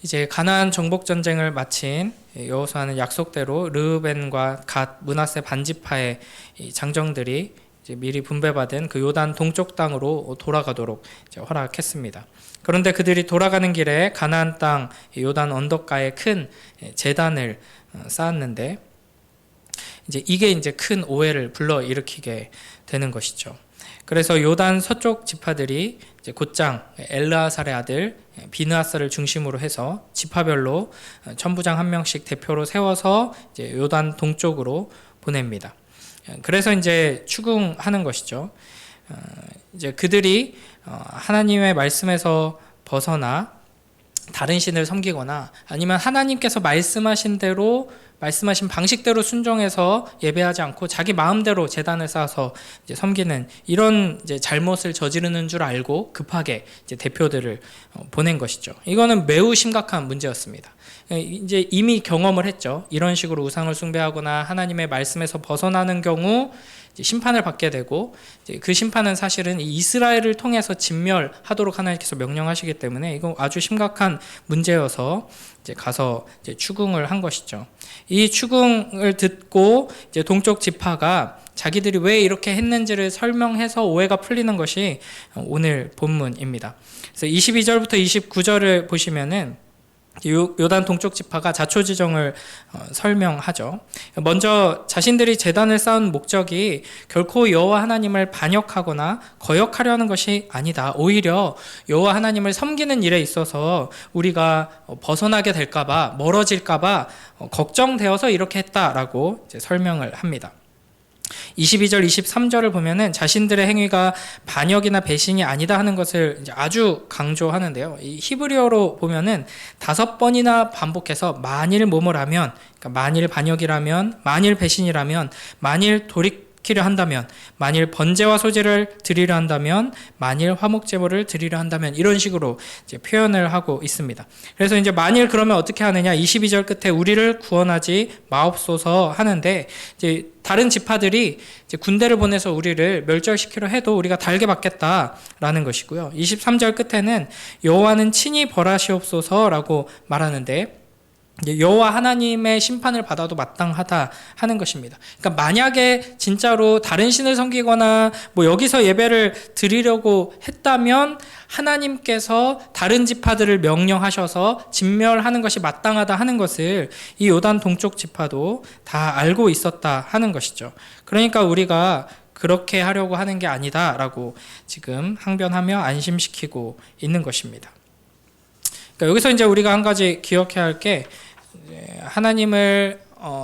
이제 가나안 정복 전쟁을 마친 여호수아는 약속대로 르우벤과 갓, 므낫세 반지파의 장정들이 이제 미리 분배받은 그 요단 동쪽 땅으로 돌아가도록 이제 허락했습니다. 그런데 그들이 돌아가는 길에 가나안 땅 요단 언덕가에 큰 제단을 쌓았는데 이게 이제 큰 오해를 불러일으키게 되는 것이죠. 그래서 요단 서쪽 지파들이 이제 곧장 엘르아살의 아들 비느하스를 중심으로 해서 지파별로 천부장 한 명씩 대표로 세워서 이제 요단 동쪽으로 보냅니다. 그래서 이제 추궁하는 것이죠. 이제 그들이 하나님의 말씀에서 벗어나 다른 신을 섬기거나 아니면 하나님께서 말씀하신 대로 말씀하신 방식대로 순종해서 예배하지 않고 자기 마음대로 제단을 쌓아서 이제 섬기는 이런 이제 잘못을 저지르는 줄 알고 급하게 이제 대표들을 보낸 것이죠. 이거는 매우 심각한 문제였습니다. 이제 이미 경험을 했죠. 이런 식으로 우상을 숭배하거나 하나님의 말씀에서 벗어나는 경우 심판을 받게 되고 그 심판은 사실은 이스라엘을 통해서 진멸하도록 하나님께서 명령하시기 때문에 이거 아주 심각한 문제여서 이제 가서 이제 추궁을 한 것이죠. 이 추궁을 듣고 이제 동쪽 지파가 자기들이 왜 이렇게 했는지를 설명해서 오해가 풀리는 것이 오늘 본문입니다. 그래서 22절부터 29절을 보시면은 요단 동쪽 지파가 자초지종을 설명하죠. 먼저 자신들이 제단을 쌓은 목적이 결코 여호와 하나님을 반역하거나 거역하려는 것이 아니다. 오히려 여호와 하나님을 섬기는 일에 있어서 우리가 벗어나게 될까봐 멀어질까봐 걱정되어서 이렇게 했다라고 이제 설명을 합니다. 22절, 23절을 보면은 자신들의 행위가 반역이나 배신이 아니다 하는 것을 이제 아주 강조하는데요. 이 히브리어로 보면은 5번이나 반복해서 만일 뭐뭐라면, 그러니까 만일 반역이라면, 만일 배신이라면, 만일 돌이키려 한다면, 만일 번제와 소제를 드리려 한다면, 만일 화목제물을 드리려 한다면 이런 식으로 이제 표현을 하고 있습니다. 그래서 이제 만일 그러면 어떻게 하느냐? 22절 끝에 우리를 구원하지 마옵소서 하는데 이제 다른 지파들이 이제 군대를 보내서 우리를 멸절시키려 해도 우리가 달게 받겠다라는 것이고요. 23절 끝에는 여호와는 친히 벌하시옵소서라고 말하는데 여호와 하나님의 심판을 받아도 마땅하다 하는 것입니다. 그러니까 만약에 진짜로 다른 신을 섬기거나 뭐 여기서 예배를 드리려고 했다면 하나님께서 다른 지파들을 명령하셔서 진멸하는 것이 마땅하다 하는 것을 이 요단 동쪽 지파도 다 알고 있었다 하는 것이죠. 그러니까 우리가 그렇게 하려고 하는 게 아니다라고 지금 항변하며 안심시키고 있는 것입니다. 그러니까 여기서 이제 우리가 한 가지 기억해야 할 게 하나님을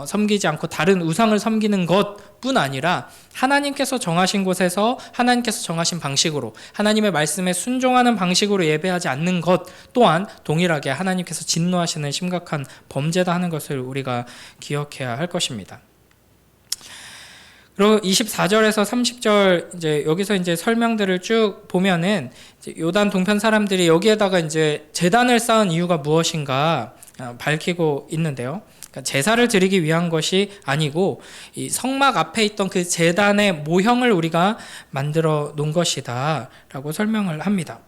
섬기지 않고 다른 우상을 섬기는 것뿐 아니라 하나님께서 정하신 곳에서 하나님께서 정하신 방식으로 하나님의 말씀에 순종하는 방식으로 예배하지 않는 것 또한 동일하게 하나님께서 진노하시는 심각한 범죄다 하는 것을 우리가 기억해야 할 것입니다. 그리고 24절에서 30절 이제 여기서 이제 설명들을 쭉 보면은 이제 요단 동편 사람들이 여기에다가 이제 제단을 쌓은 이유가 무엇인가 밝히고 있는데요. 그러니까 제사를 드리기 위한 것이 아니고 이 성막 앞에 있던 그 제단의 모형을 우리가 만들어 놓은 것이다라고 설명을 합니다.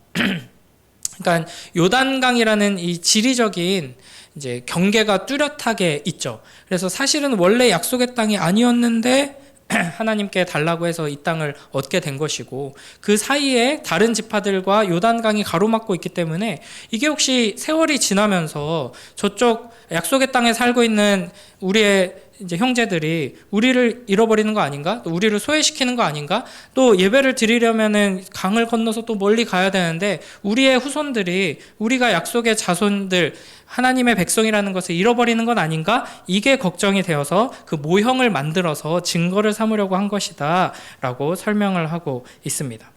그러니까 요단강이라는 이 지리적인 이제 경계가 뚜렷하게 있죠. 그래서 사실은 원래 약속의 땅이 아니었는데 하나님께 달라고 해서 이 땅을 얻게 된 것이고 그 사이에 다른 지파들과 요단강이 가로막고 있기 때문에 이게 혹시 세월이 지나면서 저쪽 약속의 땅에 살고 있는 우리의 이제 형제들이 우리를 잃어버리는 거 아닌가? 또 우리를 소외시키는 거 아닌가? 또 예배를 드리려면은 강을 건너서 또 멀리 가야 되는데 우리의 후손들이 우리가 약속의 자손들 하나님의 백성이라는 것을 잃어버리는 건 아닌가? 이게 걱정이 되어서 그 모형을 만들어서 증거를 삼으려고 한 것이다 라고 설명을 하고 있습니다.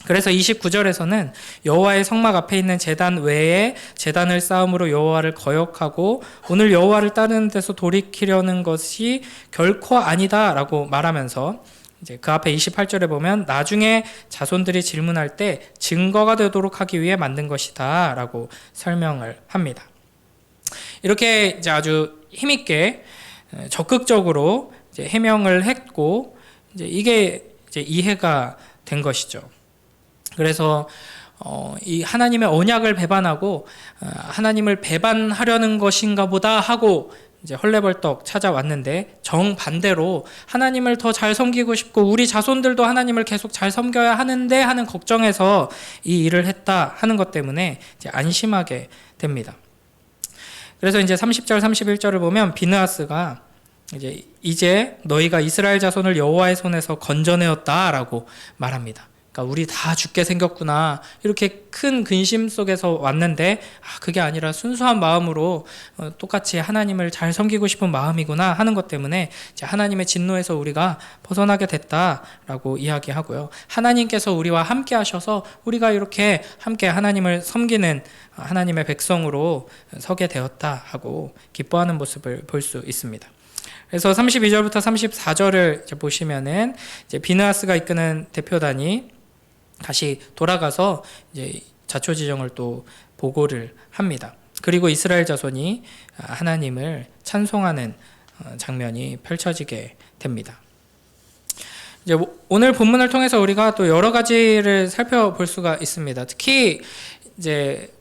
그래서 29절에서는 여호와의 성막 앞에 있는 제단 외에 제단을 쌓음으로 여호와를 거역하고 오늘 여호와를 따르는 데서 돌이키려는 것이 결코 아니다라고 말하면서 이제 그 앞에 28절에 보면 나중에 자손들이 질문할 때 증거가 되도록 하기 위해 만든 것이다라고 설명을 합니다. 이렇게 이제 아주 힘있게 적극적으로 이제 해명을 했고 이제 이게 이제 이해가 된 것이죠. 그래서 이 하나님의 언약을 배반하고 하나님을 배반하려는 것인가 보다 하고 이제 헐레벌떡 찾아왔는데, 정반대로 하나님을 더 잘 섬기고 싶고 우리 자손들도 하나님을 계속 잘 섬겨야 하는데 하는 걱정에서 이 일을 했다 하는 것 때문에 이제 안심하게 됩니다. 그래서 이제 30절 31절을 보면 비느하스가 이제 너희가 이스라엘 자손을 여호와의 손에서 건져내었다라고 말합니다. 그러니까 우리 다 죽게 생겼구나, 이렇게 큰 근심 속에서 왔는데 그게 아니라 순수한 마음으로 똑같이 하나님을 잘 섬기고 싶은 마음이구나 하는 것 때문에 이제 하나님의 진노에서 우리가 벗어나게 됐다라고 이야기하고요. 하나님께서 우리와 함께 하셔서 우리가 이렇게 함께 하나님을 섬기는 하나님의 백성으로 서게 되었다 하고 기뻐하는 모습을 볼 수 있습니다. 그래서 32절부터 34절을 보시면은 이제 비느하스가 이끄는 대표단이 다시 돌아가서 이제 자초지정을 또 보고를 합니다. 그리고 이스라엘 자손이 하나님을 찬송하는 장면이 펼쳐지게 됩니다. 이제 오늘 본문을 통해서 우리가 또 여러 가지를 살펴볼 수가 있습니다. 특히 이제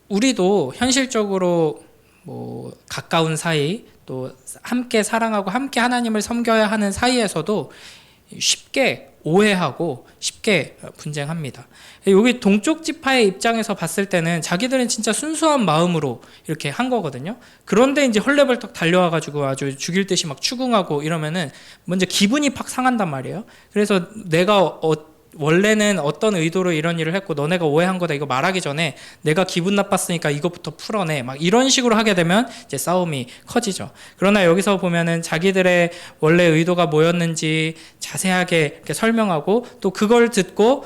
우리도 현실적으로 뭐 가까운 사이, 또 함께 사랑하고 함께 하나님을 섬겨야 하는 사이에서도 쉽게 오해하고 쉽게 분쟁합니다. 여기 동쪽 지파의 입장에서 봤을 때는 자기들은 진짜 순수한 마음으로 이렇게 한 거거든요. 그런데 이제 헐레벌떡 달려와가지고 아주 죽일 듯이 막 추궁하고 이러면은 먼저 기분이 팍 상한단 말이에요. 그래서 내가 원래는 어떤 의도로 이런 일을 했고 너네가 오해한 거다 이거 말하기 전에 내가 기분 나빴으니까 이것부터 풀어내, 막 이런 식으로 하게 되면 이제 싸움이 커지죠. 그러나 여기서 보면은 자기들의 원래 의도가 뭐였는지 자세하게 이렇게 설명하고, 또 그걸 듣고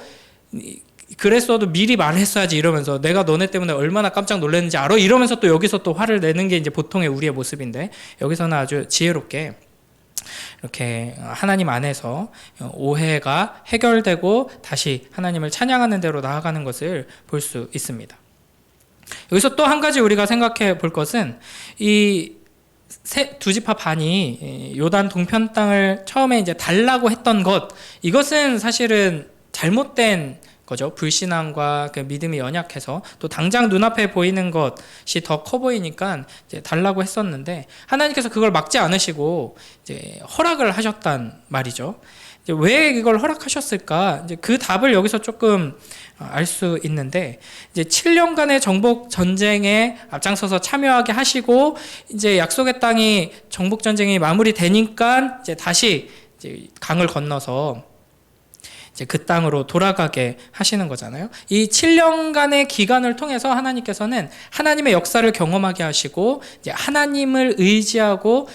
그랬어도 미리 말했어야지 이러면서 내가 너네 때문에 얼마나 깜짝 놀랐는지 알아? 이러면서 또 여기서 또 화를 내는 게 이제 보통의 우리의 모습인데, 여기서는 아주 지혜롭게 이렇게 하나님 안에서 오해가 해결되고 다시 하나님을 찬양하는 대로 나아가는 것을 볼 수 있습니다. 여기서 또 한 가지 우리가 생각해 볼 것은 이 두 지파 반이 요단 동편 땅을 처음에 이제 달라고 했던 것, 이것은 사실은 잘못된 거죠. 불신앙과 그 믿음이 연약해서 또 당장 눈앞에 보이는 것이 더 커 보이니까 이제 달라고 했었는데, 하나님께서 그걸 막지 않으시고 이제 허락을 하셨단 말이죠. 이제 왜 이걸 허락하셨을까? 이제 그 답을 여기서 조금 알 수 있는데, 이제 7년간의 정복 전쟁에 앞장서서 참여하게 하시고 이제 약속의 땅이 정복 전쟁이 마무리되니까 이제 다시 이제 강을 건너서 이제 그 땅으로 돌아가게 하시는 거잖아요. 이 7년간의 기간을 통해서 하나님께서는 하나님의 역사를 경험하게 하시고 이제 하나님을 의지하고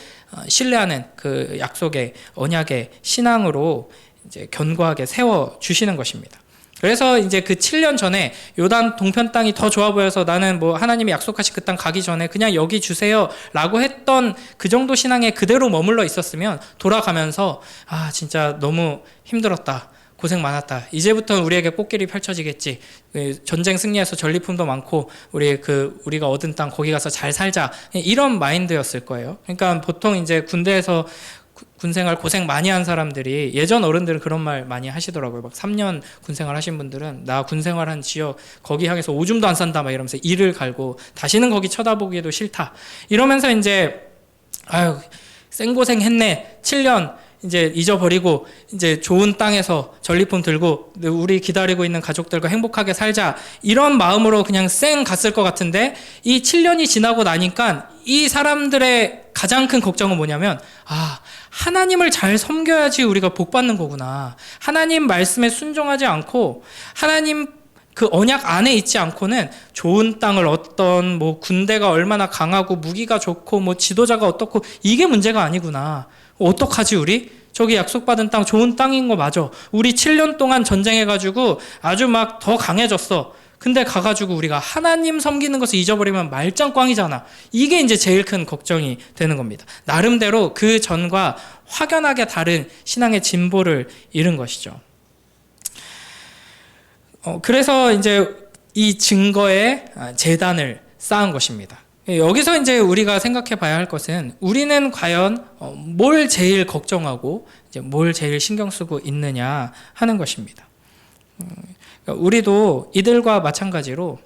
신뢰하는 그 약속의 언약의 신앙으로 이제 견고하게 세워 주시는 것입니다. 그래서 이제 그 7년 전에 요단 동편 땅이 더 좋아 보여서 나는 뭐 하나님이 약속하신 그 땅 가기 전에 그냥 여기 주세요 라고 했던 그 정도 신앙에 그대로 머물러 있었으면 돌아가면서 진짜 너무 힘들었다, 고생 많았다, 이제부터 우리에게 꽃길이 펼쳐지겠지, 전쟁 승리해서 전리품도 많고 우리가 얻은 땅 거기 가서 잘 살자, 이런 마인드였을 거예요. 그러니까 보통 이제 군대에서 군생활 고생 많이 한 사람들이, 예전 어른들은 그런 말 많이 하시더라고요. 막 3년 군생활 하신 분들은 나 군생활한 지역 거기 향해서 오줌도 안 싼다 막 이러면서 이를 갈고 다시는 거기 쳐다보기도 싫다 이러면서 이제 생고생 했네, 7년 이제 잊어버리고 이제 좋은 땅에서 전리품 들고 우리 기다리고 있는 가족들과 행복하게 살자, 이런 마음으로 그냥 쌩 갔을 것 같은데, 이 7년이 지나고 나니까 이 사람들의 가장 큰 걱정은 뭐냐면 하나님을 잘 섬겨야지 우리가 복 받는 거구나, 하나님 말씀에 순종하지 않고 하나님 그 언약 안에 있지 않고는 좋은 땅을 얻던 뭐 군대가 얼마나 강하고 무기가 좋고 뭐 지도자가 어떻고 이게 문제가 아니구나, 어떡하지 우리? 저기 약속받은 땅 좋은 땅인 거 맞아, 우리 7년 동안 전쟁해가지고 아주 막 더 강해졌어, 근데 가가지고 우리가 하나님 섬기는 것을 잊어버리면 말짱 꽝이잖아, 이게 이제 제일 큰 걱정이 되는 겁니다. 나름대로 그 전과 확연하게 다른 신앙의 진보를 이룬 것이죠. 그래서 이제 이 증거의 재단을 쌓은 것입니다. 여기서 이제 우리가 생각해 봐야 할 것은, 우리는 과연 뭘 제일 걱정하고 이제 뭘 제일 신경 쓰고 있느냐 하는 것입니다. 그러니까 우리도 이들과 마찬가지로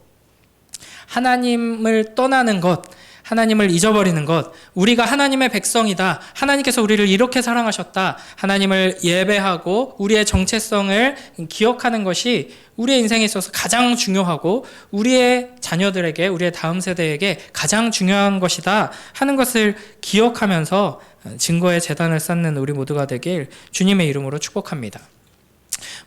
하나님을 떠나는 것, 하나님을 잊어버리는 것, 우리가 하나님의 백성이다, 하나님께서 우리를 이렇게 사랑하셨다, 하나님을 예배하고 우리의 정체성을 기억하는 것이 우리의 인생에 있어서 가장 중요하고 우리의 자녀들에게, 우리의 다음 세대에게 가장 중요한 것이다 하는 것을 기억하면서 증거의 제단을 쌓는 우리 모두가 되길 주님의 이름으로 축복합니다.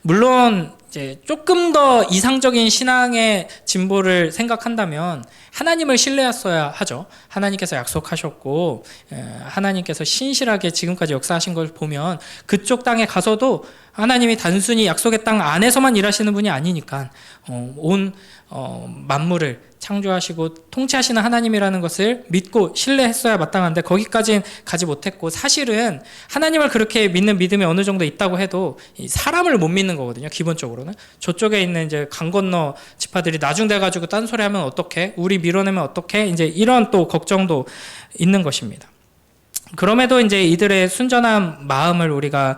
물론 이제 조금 더 이상적인 신앙의 진보를 생각한다면 하나님을 신뢰했어야 하죠. 하나님께서 약속하셨고 하나님께서 신실하게 지금까지 역사하신 걸 보면 그쪽 땅에 가서도 하나님이 단순히 약속의 땅 안에서만 일하시는 분이 아니니까 온 만물을 창조하시고 통치하시는 하나님이라는 것을 믿고 신뢰했어야 마땅한데 거기까지는 가지 못했고, 사실은 하나님을 그렇게 믿는 믿음이 어느 정도 있다고 해도 사람을 못 믿는 거거든요. 기본적으로는 저쪽에 있는 이제 강 건너 지파들이 나중돼 가지고 딴소리 하면 어떡해, 우리 밀어내면 어떡해, 이제 이런 또 걱정도 있는 것입니다. 그럼에도 이제 이들의 순전한 마음을 우리가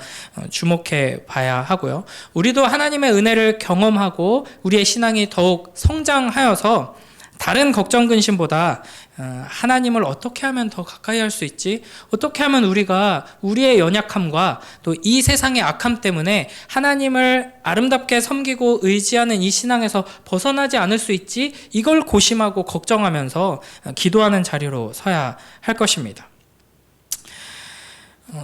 주목해 봐야 하고요. 우리도 하나님의 은혜를 경험하고 우리의 신앙이 더욱 성장하여서 다른 걱정 근심보다 하나님을 어떻게 하면 더 가까이 할 수 있지? 어떻게 하면 우리가 우리의 연약함과 또 이 세상의 악함 때문에 하나님을 아름답게 섬기고 의지하는 이 신앙에서 벗어나지 않을 수 있지? 이걸 고심하고 걱정하면서 기도하는 자리로 서야 할 것입니다.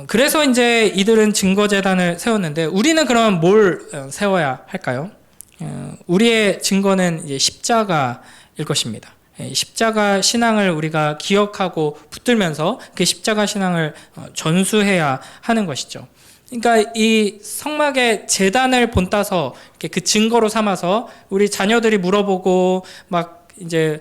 그래서 이제 이들은 증거제단을 세웠는데 우리는 그러면 뭘 세워야 할까요? 우리의 증거는 이제 십자가일 것입니다. 십자가 신앙을 우리가 기억하고 붙들면서 그 십자가 신앙을 전수해야 하는 것이죠. 그러니까 이 성막의 제단을 본따서 이렇게 그 증거로 삼아서 우리 자녀들이 물어보고 막 이제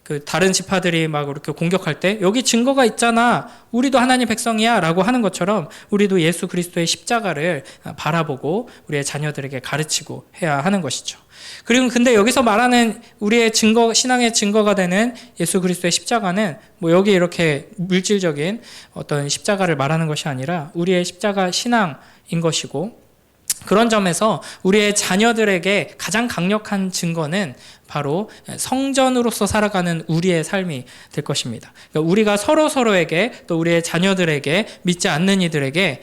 그 다른 지파들이 막 이렇게 공격할 때 여기 증거가 있잖아, 우리도 하나님 백성이야 라고 하는 것처럼 우리도 예수 그리스도의 십자가를 바라보고 우리의 자녀들에게 가르치고 해야 하는 것이죠. 그리고 근데 여기서 말하는 우리의 증거, 신앙의 증거가 되는 예수 그리스도의 십자가는 뭐 여기 이렇게 물질적인 어떤 십자가를 말하는 것이 아니라 우리의 십자가 신앙인 것이고, 그런 점에서 우리의 자녀들에게 가장 강력한 증거는 바로 성전으로서 살아가는 우리의 삶이 될 것입니다. 그러니까 우리가 서로에게 또 우리의 자녀들에게, 믿지 않는 이들에게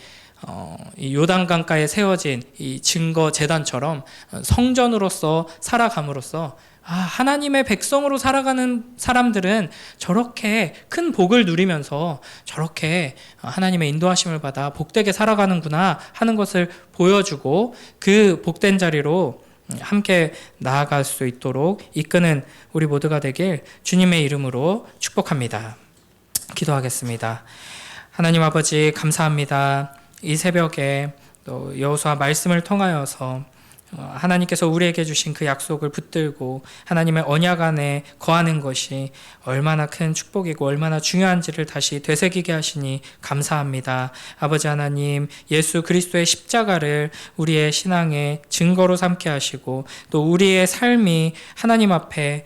이 요단강가에 세워진 이 증거 제단처럼 성전으로서 살아감으로써 하나님의 백성으로 살아가는 사람들은 저렇게 큰 복을 누리면서 저렇게 하나님의 인도하심을 받아 복되게 살아가는구나 하는 것을 보여주고 그 복된 자리로 함께 나아갈 수 있도록 이끄는 우리 모두가 되길 주님의 이름으로 축복합니다. 기도하겠습니다. 하나님 아버지, 감사합니다. 이 새벽에 또 여호수아 말씀을 통하여서 하나님께서 우리에게 주신 그 약속을 붙들고 하나님의 언약 안에 거하는 것이 얼마나 큰 축복이고 얼마나 중요한지를 다시 되새기게 하시니 감사합니다. 아버지 하나님, 예수 그리스도의 십자가를 우리의 신앙의 증거로 삼게 하시고 또 우리의 삶이 하나님 앞에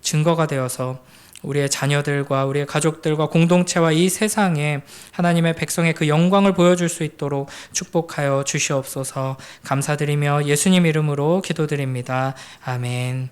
증거가 되어서 우리의 자녀들과 우리의 가족들과 공동체와 이 세상에 하나님의 백성의 그 영광을 보여줄 수 있도록 축복하여 주시옵소서. 감사드리며 예수님 이름으로 기도드립니다. 아멘.